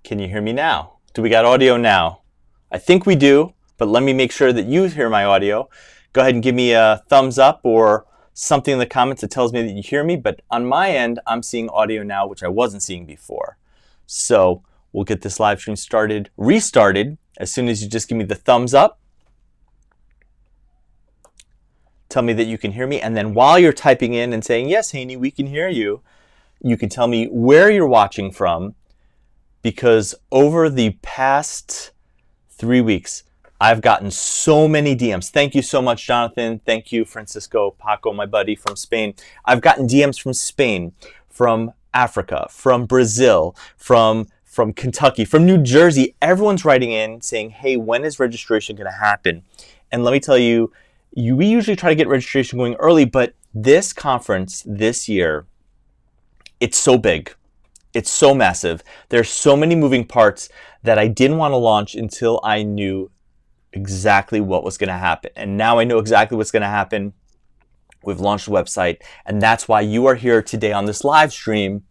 Can you hear me now? Do we got audio now? I think we do, but let me make sure that you hear my audio. Go ahead and give me a thumbs up or something in the comments that tells me that you hear me. But on my end, I'm seeing audio now, which I wasn't seeing before. So we'll get this live stream restarted, as soon as you just give me the thumbs up. Tell me that you can hear me. And then while you're typing in and saying, yes, Haney, we can hear you, you can tell me where you're watching from, because over the past 3 weeks, I've gotten so many DMs. Thank you so much, Jonathan. Thank you, Francisco Paco, my buddy from Spain. I've gotten DMs from Spain, from Africa, from Brazil, from Kentucky, from New Jersey. Everyone's writing in saying, hey, when is registration going to happen? And let me tell you, we usually try to get registration going early, but this conference this year, it's so big. It's so massive. There's so many moving parts that I didn't want to launch until I knew exactly what was going to happen. And now I know exactly what's going to happen. We've launched a website, and that's why you are here today on this live stream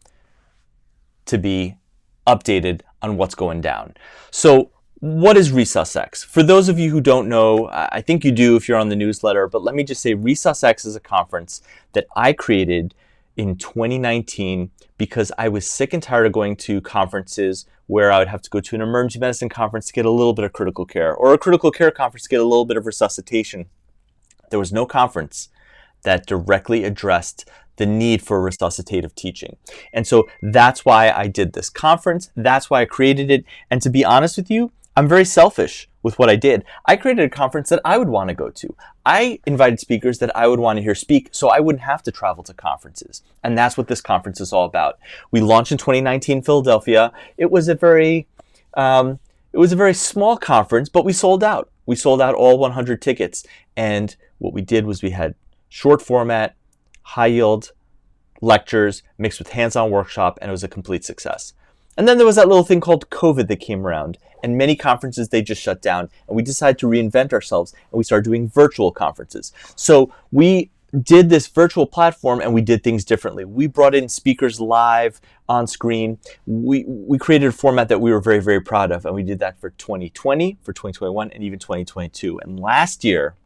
to be updated on what's going down. So what is ReSusX? For those of you who don't know, I think you do if you're on the newsletter, but let me just say ReSusX is a conference that I created in 2019 because I was sick and tired of going to conferences where I would have to go to an emergency medicine conference to get a little bit of critical care, or a critical care conference to get a little bit of resuscitation. There was no conference that directly addressed the need for resuscitative teaching. And so that's why I did this conference. That's why I created it. And to be honest with you, I'm very selfish with what I did. I created a conference that I would want to go to. I invited speakers that I would want to hear speak, so I wouldn't have to travel to conferences. And that's what this conference is all about. We launched in 2019 in Philadelphia. It was a very small conference, but we sold out. We sold out all 100 tickets. And what we did was we had short format, high yield lectures mixed with hands-on workshop, and it was a complete success. And then there was that little thing called COVID that came around, and many conferences, they just shut down, and we decided to reinvent ourselves, and we started doing virtual conferences. So we did this virtual platform, and we did things differently. We brought in speakers live on screen. We created a format that we were very, very proud of, and we did that for 2020, for 2021, and even 2022. And last year,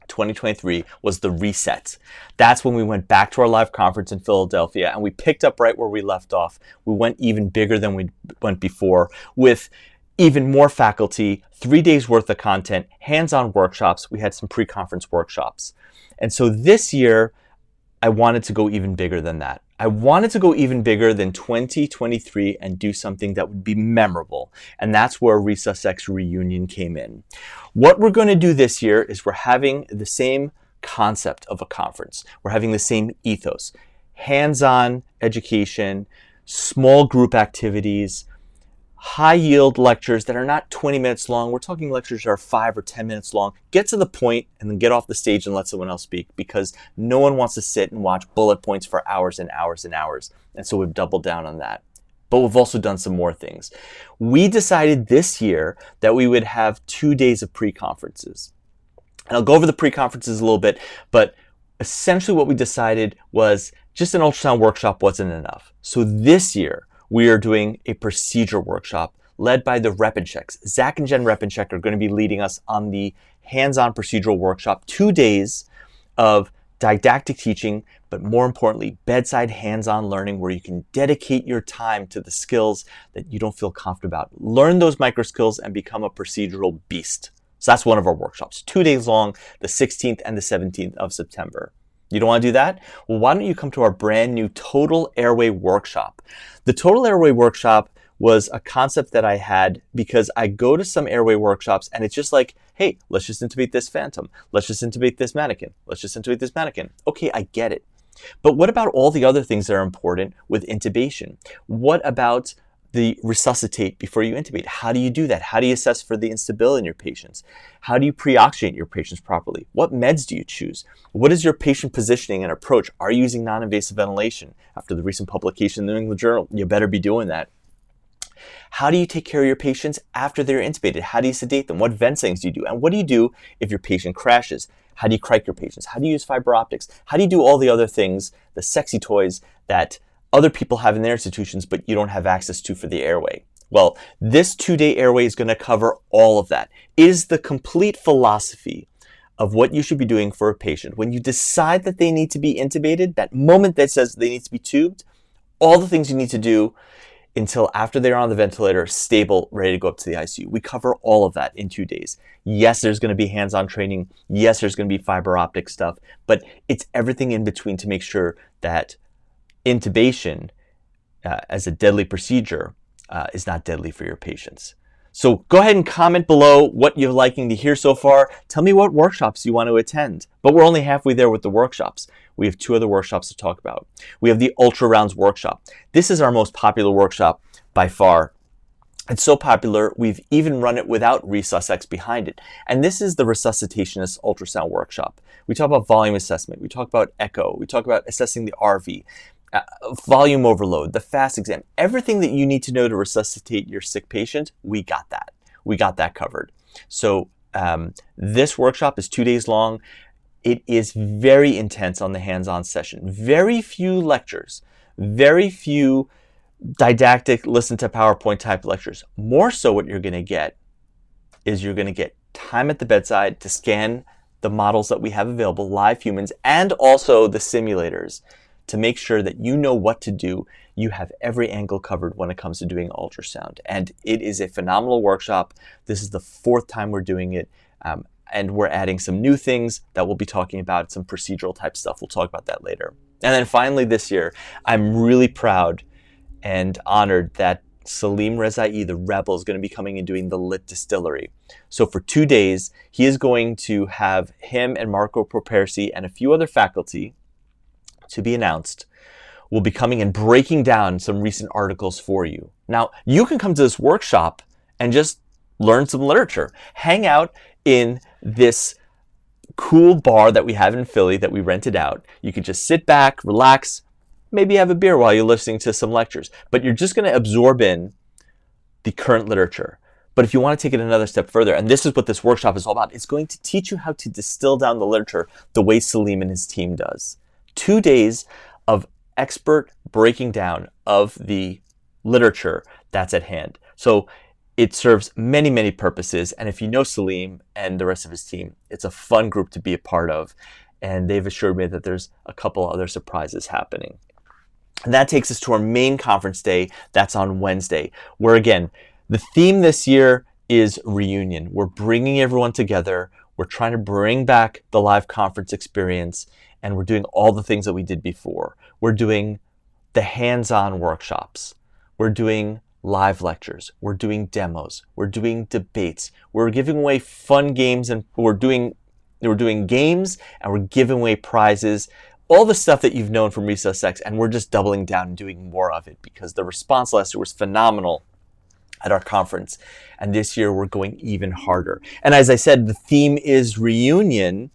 2023 was the reset. That's when we went back to our live conference in Philadelphia, and we picked up right where we left off. We went even bigger than we went before, with even more faculty, 3 days worth of content, hands-on workshops. We had some pre-conference workshops. And so this year, I wanted to go even bigger than that. I wanted to go even bigger than 2023 and do something that would be memorable. And that's where ReSusX ReUnion came in. What we're going to do this year is we're having the same concept of a conference. We're having the same ethos. Hands-on education, small group activities, high yield lectures that are not 20 minutes long. We're talking lectures that are 5 or 10 minutes long. Get to the point and then get off the stage and let someone else speak, because no one wants to sit and watch bullet points for hours and hours and hours. And so we've doubled down on that. But we've also done some more things. We decided this year that we would have 2 days of pre-conferences. And I'll go over the pre-conferences a little bit, but essentially what we decided was just an ultrasound workshop wasn't enough. So this year, we are doing a procedure workshop led by the Repencheks. Zach and Jen Repenchek are going to be leading us on the hands-on procedural workshop, 2 days of didactic teaching, but more importantly, bedside hands-on learning where you can dedicate your time to the skills that you don't feel confident about. Learn those micro skills and become a procedural beast. So that's one of our workshops, 2 days long, the 16th and the 17th of September. You don't want to do that? Well, why don't you come to our brand new Total Airway Workshop? The Total Airway Workshop was a concept that I had because I go to some airway workshops and it's just like, hey, let's just intubate this phantom. Let's just intubate this mannequin. Let's just intubate this mannequin. Okay, I get it. But what about all the other things that are important with intubation? What about the resuscitate before you intubate? How do you do that? How do you assess for the instability in your patients? How do you pre-oxygenate your patients properly? What meds do you choose? What is your patient positioning and approach? Are you using non-invasive ventilation? After the recent publication in the New England Journal, you better be doing that. How do you take care of your patients after they're intubated? How do you sedate them? What vent settings do you do? And what do you do if your patient crashes? How do you crike your patients? How do you use fiber optics? How do you do all the other things, the sexy toys that other people have in their institutions, but you don't have access to for the airway? Well, this 2-day airway is going to cover all of that. It is the complete philosophy of what you should be doing for a patient. When you decide that they need to be intubated, that moment that says they need to be tubed, all the things you need to do until after they're on the ventilator, stable, ready to go up to the ICU. We cover all of that in 2 days. Yes, there's going to be hands-on training. Yes, there's going to be fiber optic stuff, but it's everything in between to make sure that intubation as a deadly procedure is not deadly for your patients. So go ahead and comment below what you're liking to hear so far. Tell me what workshops you want to attend. But we're only halfway there with the workshops. We have 2 other workshops to talk about. We have the Ultra Rounds workshop. This is our most popular workshop by far. It's so popular, we've even run it without ReSUS-X behind it. And this is the resuscitationist ultrasound workshop. We talk about volume assessment. We talk about echo. We talk about assessing the RV. Volume overload, the FAST exam, everything that you need to know to resuscitate your sick patient, we got that. We got that covered. So this workshop is 2 days long. It is very intense on the hands-on session. Very few lectures, very few didactic, listen to PowerPoint type lectures. More so what you're going to get is you're going to get time at the bedside to scan the models that we have available, live humans, and also the simulators, to make sure that you know what to do. You have every angle covered when it comes to doing ultrasound. And it is a phenomenal workshop. This is the 4th time we're doing it. And we're adding some new things that we'll be talking about, some procedural type stuff. We'll talk about that later. And then finally this year, I'm really proud and honored that Salim Rezai, the Rebel, is going to be coming and doing the Lit Distillery. So for 2 days, he is going to have him and Marco Properci and a few other faculty, to be announced, will be coming and breaking down some recent articles for you. Now, you can come to this workshop and just learn some literature. Hang out in this cool bar that we have in Philly that we rented out. You could just sit back, relax, maybe have a beer while you're listening to some lectures. But you're just going to absorb in the current literature. But if you want to take it another step further, and this is what this workshop is all about, it's going to teach you how to distill down the literature the way Salim and his team does. 2 days of expert breaking down of the literature that's at hand. So it serves many, many purposes. And if you know Salim and the rest of his team, it's a fun group to be a part of. And they've assured me that there's a couple other surprises happening. And that takes us to our main conference day. That's on Wednesday, where again, the theme this year is reunion. We're bringing everyone together. We're trying to bring back the live conference experience. And we're doing all the things that we did before. We're doing the hands-on workshops. We're doing live lectures. We're doing demos. We're doing debates. We're giving away fun games, and we're doing games, and we're giving away prizes. All the stuff that you've known from ReSUS-X, and we're just doubling down and doing more of it because the response last year was phenomenal at our conference. And this year we're going even harder. And as I said, the theme is reunion.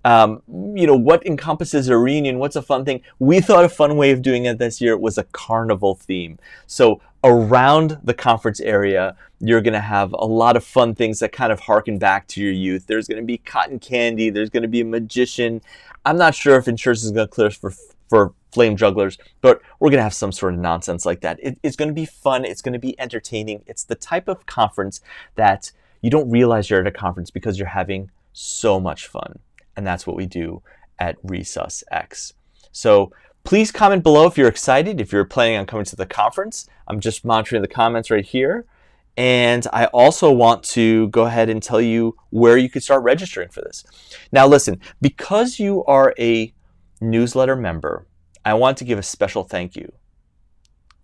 What encompasses a reunion? What's a fun thing? We thought a fun way of doing it this year was a carnival theme. So around the conference area, you're going to have a lot of fun things that kind of harken back to your youth. There's going to be cotton candy. There's going to be a magician. I'm not sure if insurance is going to clear us for flame jugglers, but we're going to have some sort of nonsense like that. It's going to be fun. It's going to be entertaining. It's the type of conference that you don't realize you're at a conference because you're having so much fun. And that's what we do at ReSUS-X. So please comment below if you're excited, if you're planning on coming to the conference. I'm just monitoring the comments right here. And I also want to go ahead and tell you where you could start registering for this. Now listen, because you are a newsletter member, I want to give a special thank you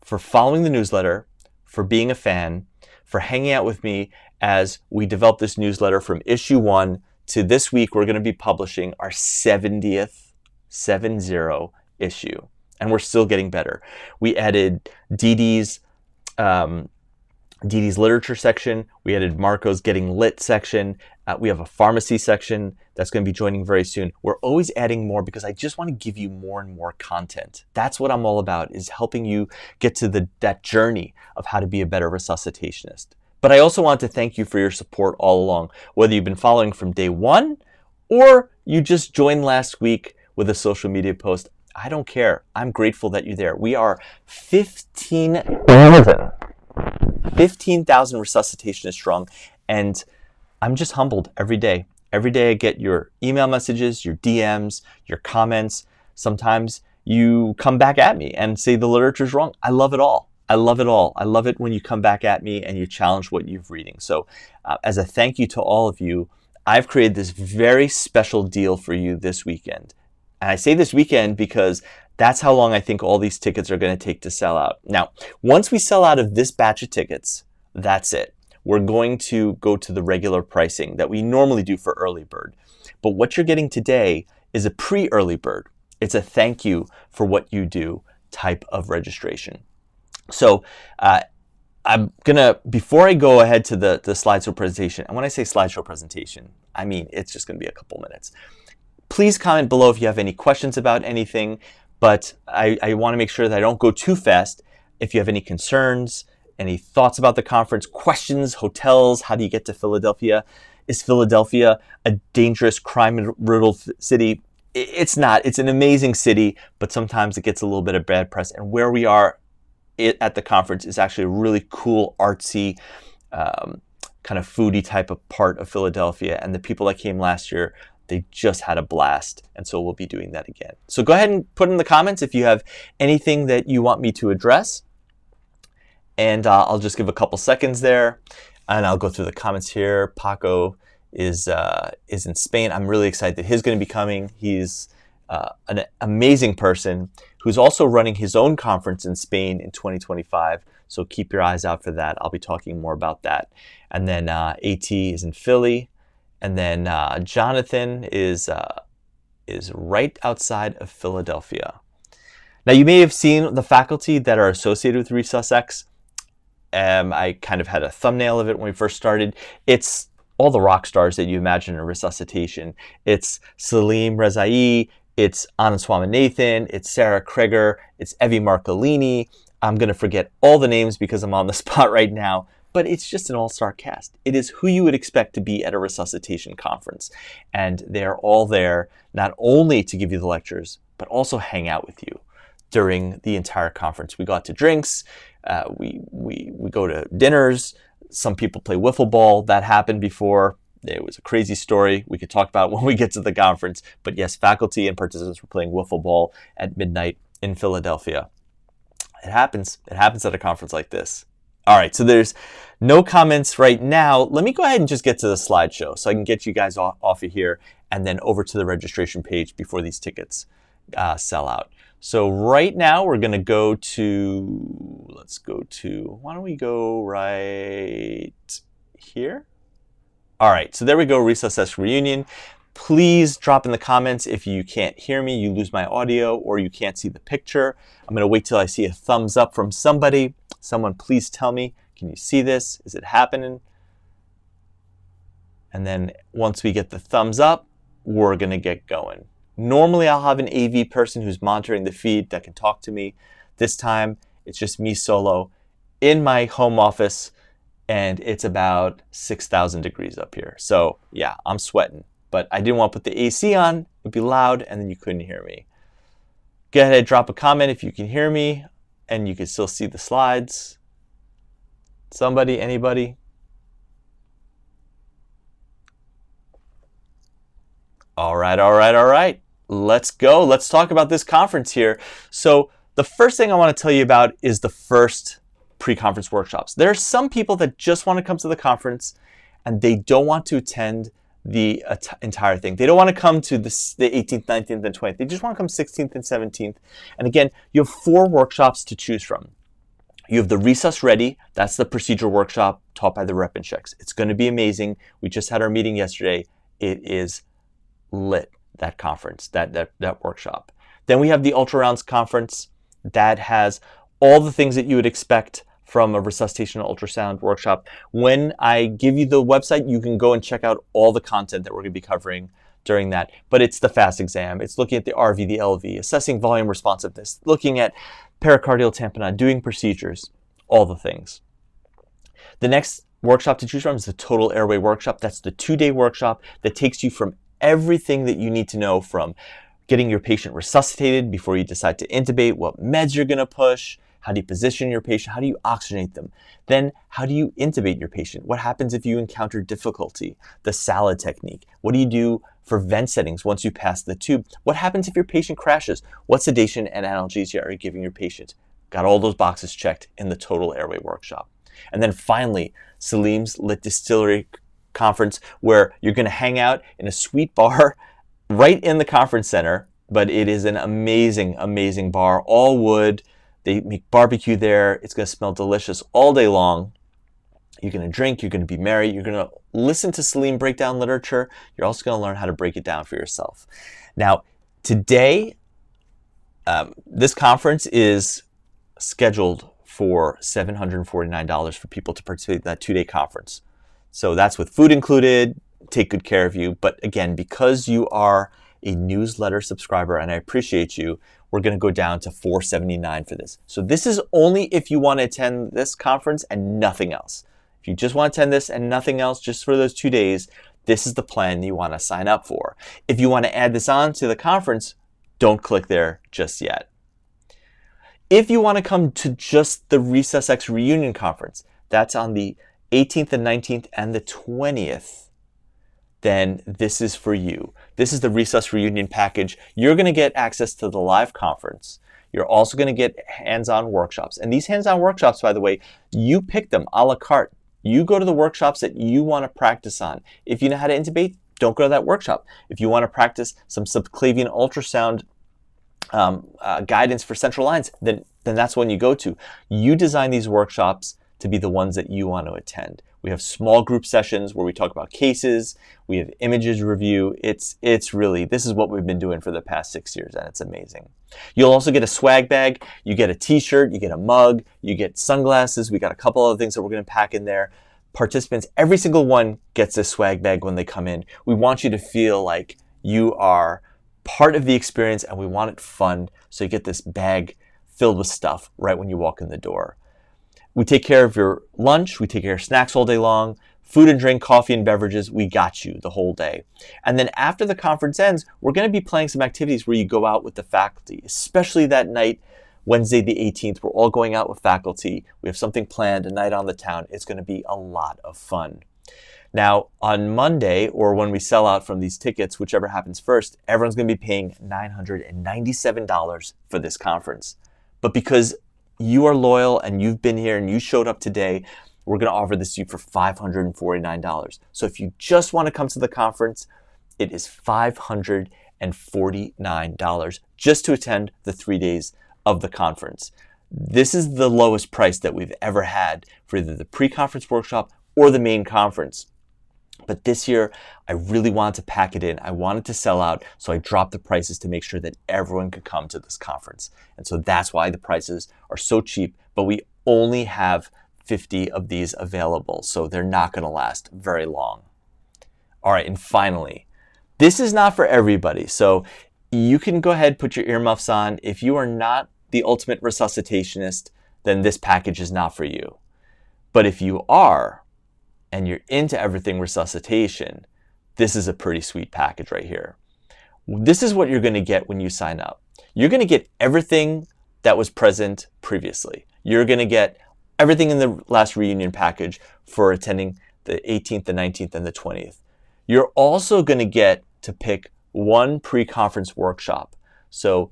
for following the newsletter, for being a fan, for hanging out with me as we develop this newsletter from issue 1 to this week. We're going to be publishing our 70th issue, and we're still getting better. We added Didi's literature section. We added Marco's Getting Lit section. We have a pharmacy section that's going to be joining very soon. We're always adding more because I just want to give you more and more content. That's what I'm all about, is helping you get to that journey of how to be a better resuscitationist. But I also want to thank you for your support all along, whether you've been following from day 1 or you just joined last week with a social media post. I don't care. I'm grateful that you're there. We are 15,000 15,000 resuscitation is strong, and I'm just humbled every day. Every day I get your email messages, your DMs, your comments. Sometimes you come back at me and say the literature's wrong. I love it all. I love it all. I love it when you come back at me and you challenge what you're reading. So as a thank you to all of you, I've created this very special deal for you this weekend. And I say this weekend because that's how long I think all these tickets are going to take to sell out. Now, once we sell out of this batch of tickets, that's it. We're going to go to the regular pricing that we normally do for early bird. But what you're getting today is a pre-early bird. It's a thank you for what you do type of registration. So I'm gonna, before I go ahead to the slideshow presentation, and when I say slideshow presentation, I mean it's just gonna be a couple minutes. Please comment below if you have any questions about anything, but I wanna make sure that I don't go too fast. If you have any concerns, any thoughts about the conference, questions, hotels, how do you get to Philadelphia? Is Philadelphia a dangerous, crime-riddled city? It's not. It's an amazing city, but sometimes it gets a little bit of bad press. And where we are at the conference is actually a really cool, artsy, kind of foodie type of part of Philadelphia. And the people that came last year, they just had a blast. And so we'll be doing that again. So go ahead and put in the comments if you have anything that you want me to address. And I'll just give a couple seconds there, and I'll go through the comments here. Paco is in Spain. I'm really excited that he's going to be coming. He's an amazing person who's also running his own conference in Spain in 2025. So keep your eyes out for that. I'll be talking more about that. And then AT is in Philly, and then Jonathan is right outside of Philadelphia. Now you may have seen the faculty that are associated with ResusX. I kind of had a thumbnail of it when we first started. It's all the rock stars that you imagine in resuscitation. It's Salim Rezai, it's Anand Swaminathan, it's Sarah Kreger, it's Evie Marcolini. I'm going to forget all the names because I'm on the spot right now, but it's just an all-star cast. It is who you would expect to be at a resuscitation conference. And they're all there not only to give you the lectures, but also hang out with you during the entire conference. We go out to drinks, we go to dinners. Some people play wiffle ball. That happened before. It was a crazy story we could talk about when we get to the conference. But yes, faculty and participants were playing wiffle ball at midnight in Philadelphia. It happens. It happens at a conference like this. All right, so there's no comments right now. Let me go ahead and just get to the slideshow so I can get you guys off of here and then over to the registration page before these tickets sell out. So right now we're going to go to, why don't we go right here? All right, so there we go, ResusX ReUnion. Please drop in the comments if you can't hear me, you lose my audio, or you can't see the picture. I'm going to wait till I see a thumbs up from somebody. Someone please tell me, can you see this? Is it happening? And then once we get the thumbs up, we're going to get going. Normally, I'll have an AV person who's monitoring the feed that can talk to me. This time, it's just me solo in my home office, and it's about 6,000 degrees up here. So yeah, I'm sweating, but I didn't want to put the AC on. It would be loud, and then you couldn't hear me. Go ahead and drop a comment if you can hear me, and you can still see the slides. Somebody, anybody? All right. Let's go. Let's talk about this conference here. So the first thing I want to tell you about is the first pre-conference workshops. There are some people that just want to come to the conference and they don't want to attend the entire thing. They don't want to come to the 18th, 19th, and 20th. They just want to come 16th and 17th. And again, you have 4 workshops to choose from. You have the Resus Ready. That's the procedural workshop taught by the Rep and Checks. It's going to be amazing. We just had our meeting yesterday. It is lit, that conference, that workshop. Then we have the Ultra Rounds conference that has all the things that you would expect from a resuscitation ultrasound workshop. When I give you the website, you can go and check out all the content that we're going to be covering during that. But it's the FAST exam. It's looking at the RV, the LV, assessing volume responsiveness, looking at pericardial tamponade, doing procedures, all the things. The next workshop to choose from is the Total Airway Workshop. That's the 2-day workshop that takes you from everything that you need to know, from getting your patient resuscitated before you decide to intubate, what meds you're going to push, How do you position your patient? How do you oxygenate them? Then how do you intubate your patient? What happens if you encounter difficulty? The salad technique. What do you do for vent settings once you pass the tube? What happens if your patient crashes? What sedation and analgesia are you giving your patient? Got all those boxes checked in the Total Airway Workshop. And then finally, Salim's Lit Distillery Conference, where you're going to hang out in a sweet bar right in the conference center. But it is an amazing, amazing bar, all wood. They make barbecue there. It's going to smell delicious all day long. You're going to drink. You're going to be merry. You're going to listen to Salim break down literature. You're also going to learn how to break it down for yourself. Now, today, this conference is scheduled for $749 for people to participate in that 2-day conference. So that's with food included, take good care of you. But again, because you are a newsletter subscriber, and I appreciate you, we're going to go down to $479 for this. So this is only if you want to attend this conference and nothing else. If you just want to attend this and nothing else, just for those 2 days, this is the plan you want to sign up for. If you want to add this on to the conference, don't click there just yet. If you want to come to just the ResusX Reunion Conference, that's on the 18th and 19th and the 20th, then this is for you. This is the Resus Reunion package. You're going to get access to the live conference. You're also going to get hands-on workshops. And these hands-on workshops, by the way, you pick them a la carte. You go to the workshops that you want to practice on. If you know how to intubate, don't go to that workshop. If you want to practice some subclavian ultrasound guidance for central lines, then that's one you go to. You design these workshops to be the ones that you want to attend. We have small group sessions where we talk about cases. We have images review. It's really, this is what we've been doing for the past 6 years, and it's amazing. You'll also get a swag bag. You get a t-shirt, you get a mug, you get sunglasses. We got a couple other things that we're going to pack in there. Participants, every single one gets a swag bag when they come in. We want you to feel like you are part of the experience, and we want it fun, so you get this bag filled with stuff right when you walk in the door. We take care of your lunch. We take care of snacks all day long. Food and drink, coffee and beverages, we got you the whole day. And then after the conference ends, we're going to be playing some activities where you go out with the faculty, especially that night, Wednesday the 18th. We're all going out with faculty. We have something planned, a night on the town. It's going to be a lot of fun. Now, on Monday, or when we sell out from these tickets, whichever happens first, everyone's going to be paying $997 for this conference. But because you are loyal and you've been here and you showed up today, we're going to offer this to you for $549. So if you just want to come to the conference, it is $549 just to attend the 3 days of the conference. This is the lowest price that we've ever had for either the pre-conference workshop or the main conference. But this year, I really wanted to pack it in. I wanted to sell out, so I dropped the prices to make sure that everyone could come to this conference. And so that's why the prices are so cheap, but we only have 50 of these available, so they're not going to last very long. All right, and finally, this is not for everybody, so you can go ahead, put your earmuffs on. If you are not the ultimate resuscitationist, then this package is not for you. But if you are, and you're into everything resuscitation, this is a pretty sweet package right here. This is what you're going to get when you sign up. You're going to get everything that was present previously. You're going to get everything in the last reunion package for attending the 18th, the 19th, and the 20th. You're also going to get to pick one pre-conference workshop. So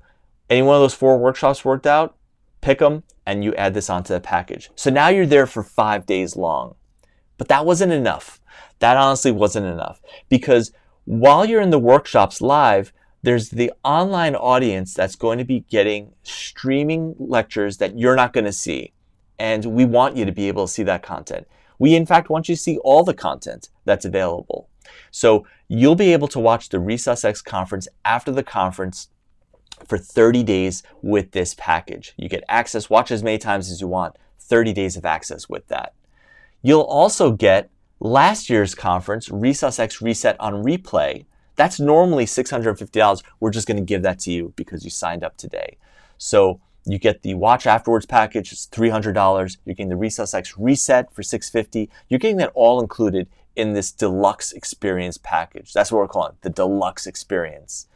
any one of those 4 workshops worked out, pick them, and you add this onto the package. So now you're there for 5 days long. But that wasn't enough. That honestly wasn't enough. Because while you're in the workshops live, there's the online audience that's going to be getting streaming lectures that you're not going to see. And we want you to be able to see that content. We, in fact, want you to see all the content that's available. So you'll be able to watch the ResusX conference after the conference for 30 days with this package. You get access, watch as many times as you want, 30 days of access with that. You'll also get last year's conference, ResusX Reset on replay. That's normally $650. We're just going to give that to you because you signed up today. So you get the Watch Afterwards package, it's $300. You're getting the ResusX Reset for $650. You're getting that all included in this deluxe experience package. That's what we're calling it, the deluxe experience.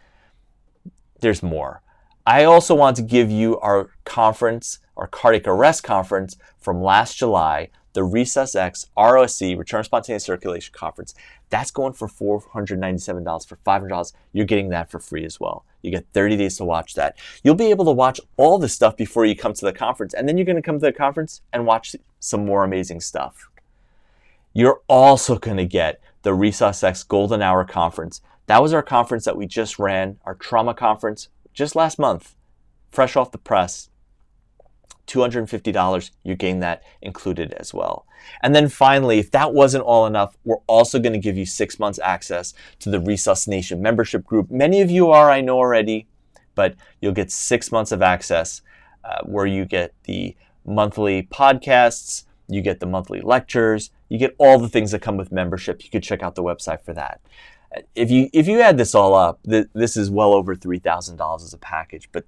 There's more. I also want to give you our conference, our cardiac arrest conference from last July, the ResusX ROSC, Return Spontaneous Circulation Conference. That's going for $497. For $500, you're getting that for free as well. You get 30 days to watch that. You'll be able to watch all this stuff before you come to the conference, and then you're going to come to the conference and watch some more amazing stuff. You're also going to get the ResusX Golden Hour Conference. That was our conference that we just ran, our trauma conference, just last month, fresh off the press. $250, you're getting that included as well. And then finally, if that wasn't all enough, we're also going to give you 6 months access to the Resus Nation membership group. Many of you are, I know already, but you'll get 6 months of access where you get the monthly podcasts, you get the monthly lectures, you get all the things that come with membership. You could check out the website for that. If you add this all up, this is well over $3,000 as a package, but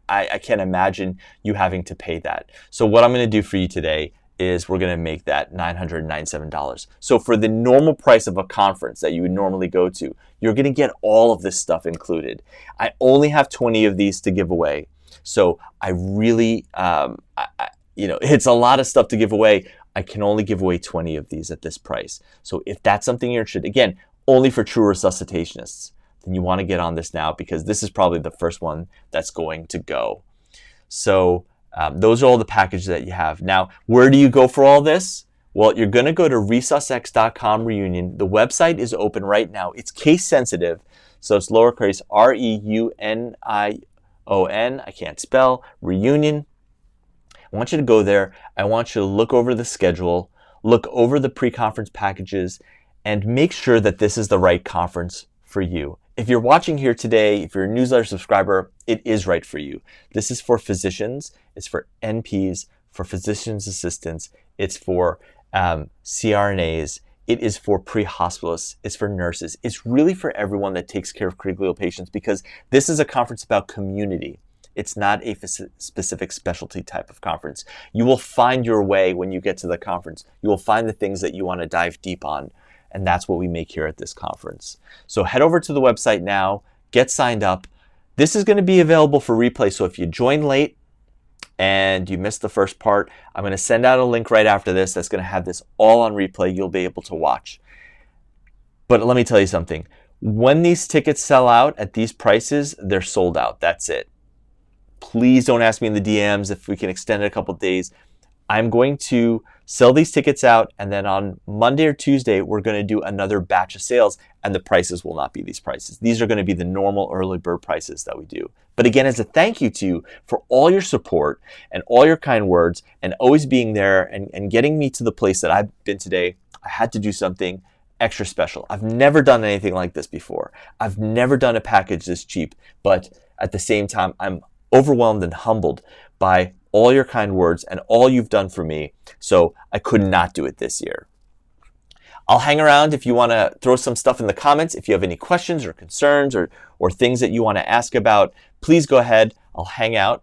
I can't imagine you having to pay that. So what I'm going to do for you today is we're going to make that $997. So for the normal price of a conference that you would normally go to, you're going to get all of this stuff included. I only have 20 of these to give away. So I really, it's a lot of stuff to give away. I can only give away 20 of these at this price. So if that's something you're interested in, again, only for true resuscitationists, then you want to get on this now because this is probably the first one that's going to go. So those are all the packages that you have. Now, where do you go for all this? Well, you're going to go to resusx.com ReUnion. The website is open right now. It's case sensitive, so it's lowercase ReUnion. I can't spell, ReUnion. I want you to go there. I want you to look over the schedule, look over the pre-conference packages, and make sure that this is the right conference for you. If you're watching here today, if you're a newsletter subscriber, it is right for you. This is for physicians, it's for NPs, for physician's assistants, it's for CRNAs, it is for pre-hospitalists, it's for nurses. It's really for everyone that takes care of critically ill patients because this is a conference about community. It's not a specific specialty type of conference. You will find your way when you get to the conference. You will find the things that you want to dive deep on. And that's what we make here at this conference. So head over to the website now, get signed up. This is going to be available for replay. So if you join late and you missed the first part, I'm going to send out a link right after this that's going to have this all on replay. You'll be able to watch. But let me tell you something. When these tickets sell out at these prices, they're sold out. That's it. Please don't ask me in the DMs if we can extend it a couple of days. I'm going to sell these tickets out, and then on Monday or Tuesday, we're going to do another batch of sales, and the prices will not be these prices. These are going to be the normal early bird prices that we do. But again, as a thank you to you for all your support and all your kind words and always being there and getting me to the place that I've been today, I had to do something extra special. I've never done anything like this before. I've never done a package this cheap, but at the same time, I'm overwhelmed and humbled by all your kind words and all you've done for me, so I could not do it this year. I'll hang around if you want to throw some stuff in the comments. If you have any questions or concerns or things that you want to ask about, please go ahead. I'll hang out.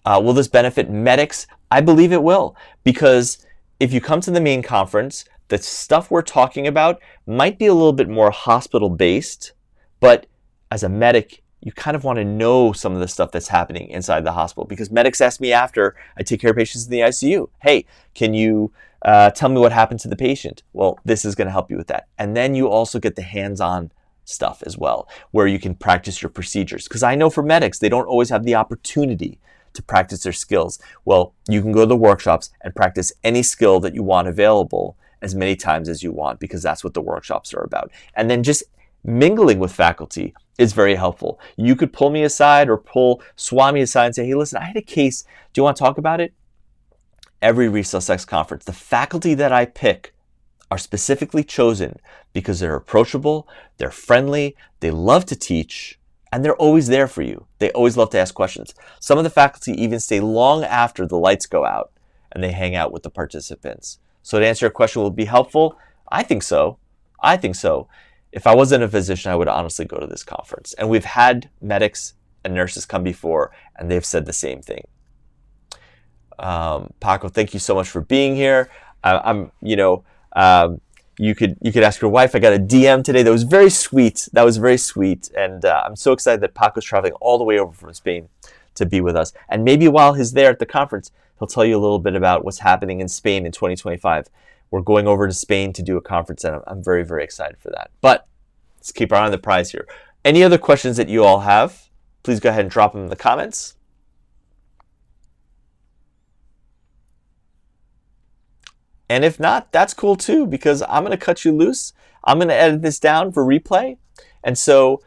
Will this benefit medics? I believe it will, because if you come to the main conference, the stuff we're talking about might be a little bit more hospital-based, but as a medic, you kind of want to know some of the stuff that's happening inside the hospital because medics ask me after I take care of patients in the ICU, hey, can you tell me what happened to the patient? Well, this is going to help you with that. And then you also get the hands-on stuff as well, where you can practice your procedures. Because I know for medics, they don't always have the opportunity to practice their skills. Well, you can go to the workshops and practice any skill that you want available as many times as you want because that's what the workshops are about. And then just mingling with faculty is very helpful. You could pull me aside or pull Swami aside and say, hey, listen, I had a case. Do you want to talk about it? Every ResusX conference, the faculty that I pick are specifically chosen because they're approachable, they're friendly, they love to teach, and they're always there for you. They always love to ask questions. Some of the faculty even stay long after the lights go out and they hang out with the participants. So to answer your question, will it be helpful? I think so. If I wasn't a physician, I would honestly go to this conference. And we've had medics and nurses come before, and they've said the same thing. Paco, thank you so much for being here. You could ask your wife. I got a DM today that was very sweet. And I'm so excited that Paco's traveling all the way over from Spain to be with us. And maybe while he's there at the conference, he'll tell you a little bit about what's happening in Spain in 2025. We're going over to Spain to do a conference, and I'm very, very excited for that. But let's keep our eye on the prize here. Any other questions that you all have, please go ahead and drop them in the comments. And if not, that's cool too, because I'm going to cut you loose. I'm going to edit this down for replay. And so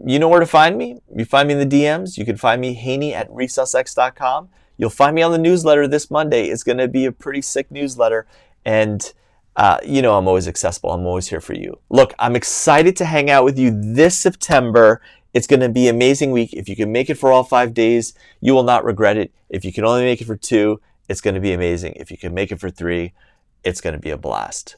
you know where to find me. You find me in the DMs. You can find me, Haney@resusx.com. You'll find me on the newsletter this Monday. It's going to be a pretty sick newsletter. And you know I'm always accessible. I'm always here for you. Look, I'm excited to hang out with you this September. It's going to be an amazing week. If you can make it for all 5 days, you will not regret it. If you can only make it for 2, it's going to be amazing. If you can make it for 3, it's going to be a blast.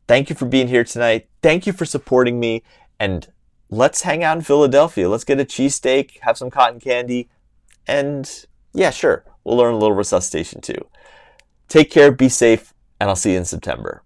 Thank you for being here tonight. Thank you for supporting me. And let's hang out in Philadelphia. Let's get a cheesesteak, have some cotton candy, and yeah, sure, we'll learn a little resuscitation too. Take care, be safe, and I'll see you in September.